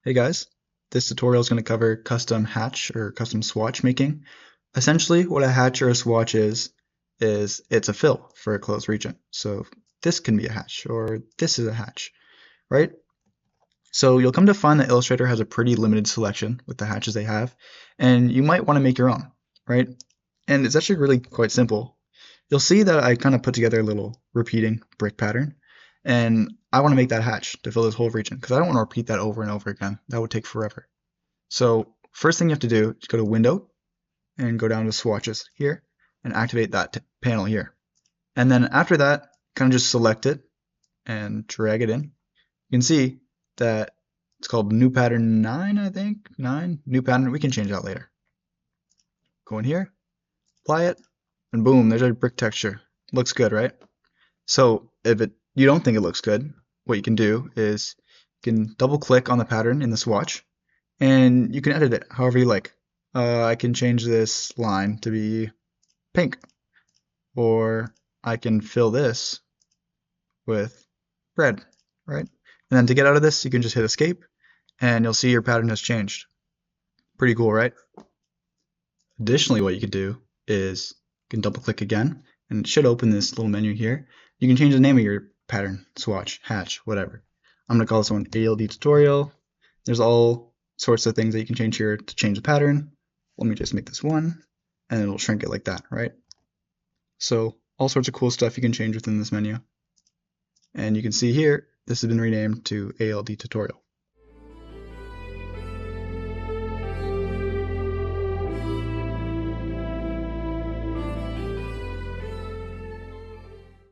Hey guys, this tutorial is going to cover custom hatch or custom swatch making. Essentially, what a hatch or a swatch is it's a fill for a closed region. So this can be a hatch or this is a hatch, right? So you'll come to find that Illustrator has a pretty limited selection with the hatches they have, and you might want to make your own, right? And it's actually really quite simple. You'll see that I kind of put together a little repeating brick pattern, and I want to make that hatch to fill this whole region because I don't want to repeat that over and over again. That would take forever. So first thing you have to do is go to Window and go down to Swatches here and activate that panel here. And then after that, kind of just select it and drag it in. You can see that it's called New Pattern 9, I think. 9, New Pattern. We can change that later. Go in here, apply it, and boom, there's our brick texture. Looks good, right? So if you don't think it looks good, what you can do is you can double click on the pattern in the swatch and you can edit it however you like. I can change this line to be pink, or I can fill this with red, right? And then to get out of this, you can just hit escape and you'll see your pattern has changed. Pretty cool, right? Additionally, what you can do is you can double click again and it should open this little menu here. You can change the name of your pattern, swatch, hatch, whatever. I'm going to call this one ALD tutorial. There's all sorts of things that you can change here to change the pattern. Let me just make this one and it'll shrink it like that, right? So all sorts of cool stuff you can change within this menu. And you can see here, this has been renamed to ALD tutorial.